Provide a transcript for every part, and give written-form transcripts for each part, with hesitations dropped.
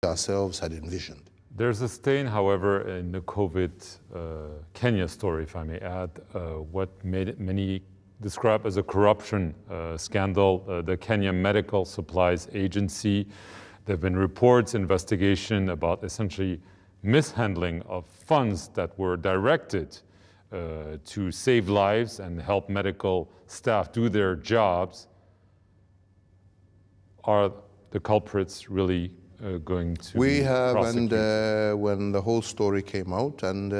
ourselves had envisioned. There's a stain, however, in the COVID Kenya story, if I may add, what many describe as a corruption scandal, the Kenya Medical Supplies Agency. There have been reports, investigation about essentially mishandling of funds that were directed to save lives and help medical staff do their jobs. Are the culprits really going to We be have, prosecuted? and when the whole story came out, and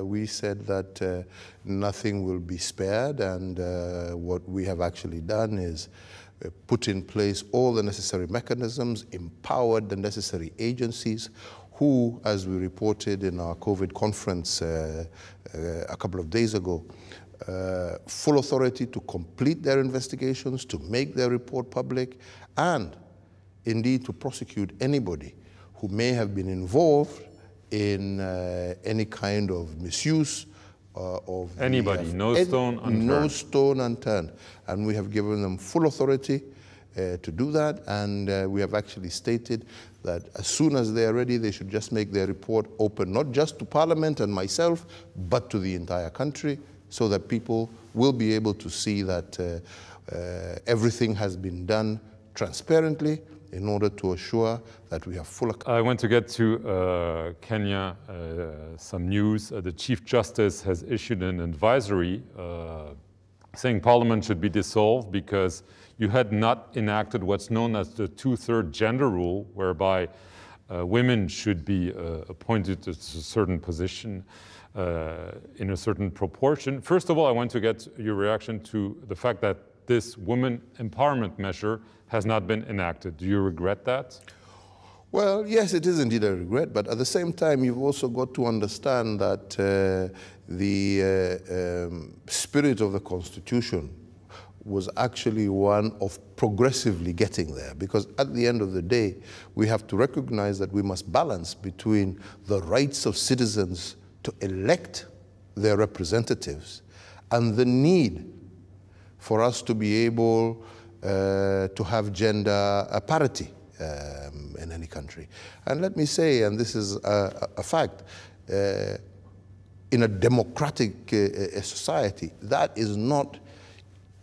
we said that nothing will be spared, and what we have actually done is put in place all the necessary mechanisms, empowered the necessary agencies who, as we reported in our COVID conference a couple of days ago, full authority to complete their investigations, to make their report public, and indeed to prosecute anybody who may have been involved in any kind of misuse of anybody, no stone unturned. No stone unturned. And we have given them full authority to do that, and we have actually stated that as soon as they are ready, they should just make their report open, not just to Parliament and myself, but to the entire country, so that people will be able to see that everything has been done transparently in order to assure that we have full accountability. I want to get to Kenya, some news. The Chief Justice has issued an advisory saying Parliament should be dissolved because you had not enacted what's known as the two-third gender rule, whereby women should be appointed to a certain position in a certain proportion. First of all, I want to get your reaction to the fact that this women empowerment measure has not been enacted. Do you regret that? Well, yes, it is indeed a regret, but at the same time, you've also got to understand that the spirit of the Constitution was actually one of progressively getting there, because at the end of the day, we have to recognize that we must balance between the rights of citizens to elect their representatives and the need for us to be able to have gender parity in any country. And let me say, and this is a fact, in a democratic society, that is not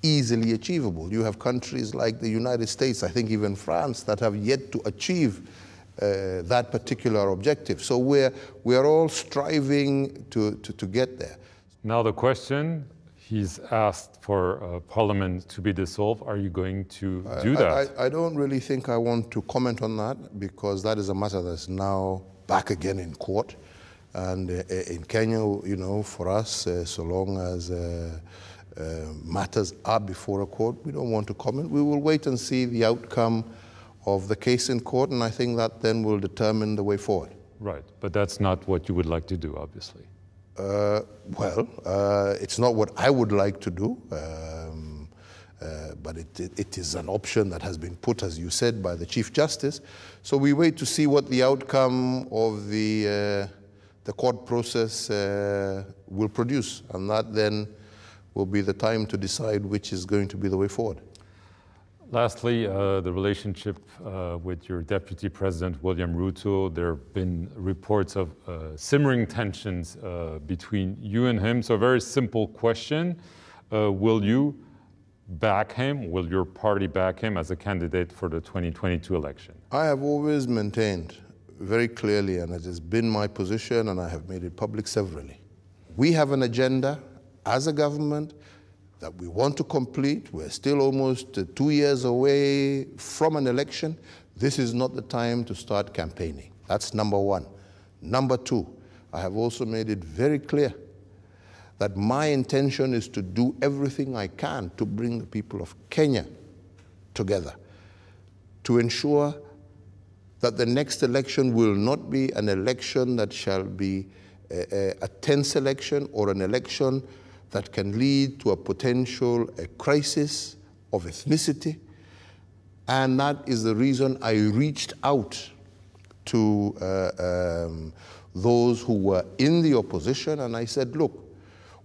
easily achievable. You have countries like the United States, I think even France, that have yet to achieve that particular objective. So we're all striving to get there. Now the question, he's asked for Parliament to be dissolved. Are you going to do that? I don't really think I want to comment on that, because that is a matter that's now back again in court. And in Kenya, you know, for us, so long as matters are before a court, we don't want to comment. We will wait and see the outcome of the case in court, and I think that then will determine the way forward. Right, but that's not what you would like to do, obviously. It's not what I would like to do, but it is an option that has been put, as you said, by the Chief Justice. So we wait to see what the outcome of the court process will produce, and that then will be the time to decide which is going to be the way forward. Lastly, the relationship with your Deputy President, William Ruto. There have been reports of simmering tensions between you and him. So a very simple question. Will you back him? Will your party back him as a candidate for the 2022 election? I have always maintained very clearly, and it has been my position, and I have made it public severally. We have an agenda as a government that we want to complete. We're still almost 2 years away from an election. This is not the time to start campaigning. That's number one. Number two, I have also made it very clear that my intention is to do everything I can to bring the people of Kenya together, to ensure that the next election will not be an election that shall be a tense election, or an election that can lead to a potential crisis of ethnicity. And that is the reason I reached out to those who were in the opposition, and I said, look,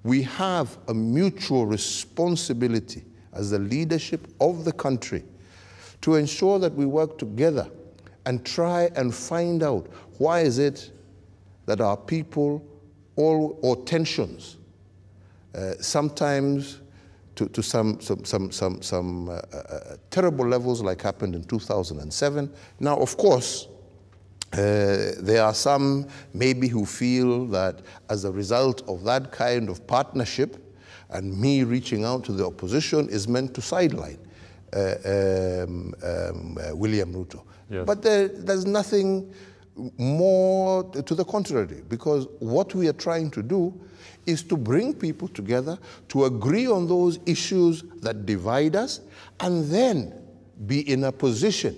we have a mutual responsibility as the leadership of the country to ensure that we work together and try and find out why is it that our people, or tensions, sometimes to some terrible levels like happened in 2007. Now, of course, there are some maybe who feel that as a result of that kind of partnership and me reaching out to the opposition is meant to sideline William Ruto. Yes. But there's nothing more to the contrary, because what we are trying to do is to bring people together to agree on those issues that divide us, and then be in a position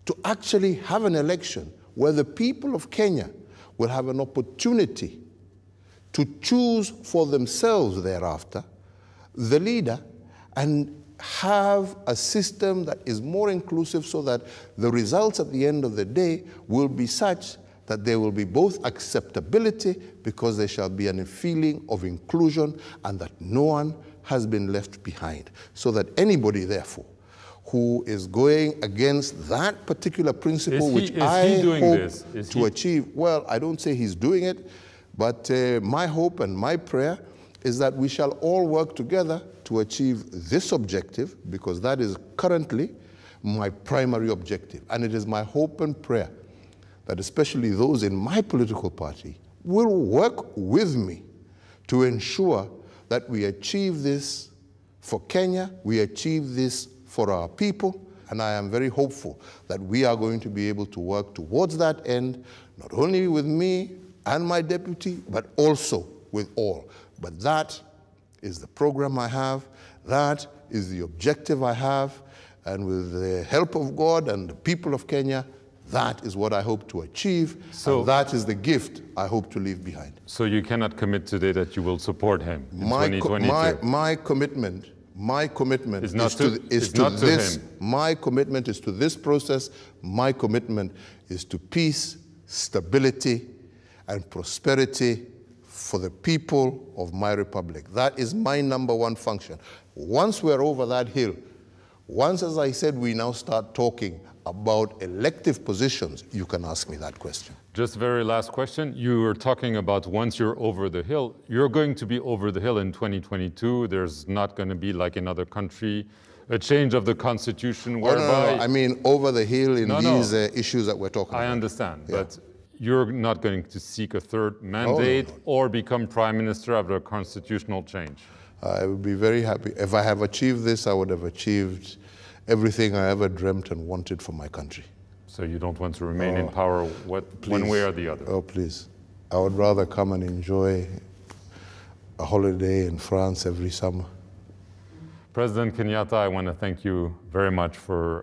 to actually have an election where the people of Kenya will have an opportunity to choose for themselves thereafter the leader, and have a system that is more inclusive, so that the results at the end of the day will be such that there will be both acceptability, because there shall be a feeling of inclusion and that no one has been left behind. So that anybody, therefore, who is going against that particular principle, which I hope to achieve, well, I don't say he's doing it, but my hope and my prayer is that we shall all work together to achieve this objective, because that is currently my primary objective. And it is my hope and prayer that especially those in my political party will work with me to ensure that we achieve this for Kenya, we achieve this for our people, and I am very hopeful that we are going to be able to work towards that end, not only with me and my deputy, but also with all. But that is the program I have, that is the objective I have, and with the help of God and the people of Kenya, that is what I hope to achieve, and that is the gift I hope to leave behind. So you cannot commit today that you will support him in 2022? My commitment is to this process. My commitment is to peace, stability, and prosperity for the people of my republic. That is my number one function. Once we're over that hill, once, as I said, we now start talking about elective positions, you can ask me that question. Just very last question. You were talking about once you're over the hill. You're going to be over the hill in 2022. There's not going to be, like in other country, a change of the constitution whereby... No, I mean over the hill in these issues that we're talking about. I understand, but you're not going to seek a third mandate or become prime minister after a constitutional change. I would be very happy. If I have achieved this, I would have achieved everything I ever dreamt and wanted for my country. So you don't want to remain in power one way or the other? Oh, please. I would rather come and enjoy a holiday in France every summer. President Kenyatta, I want to thank you very much for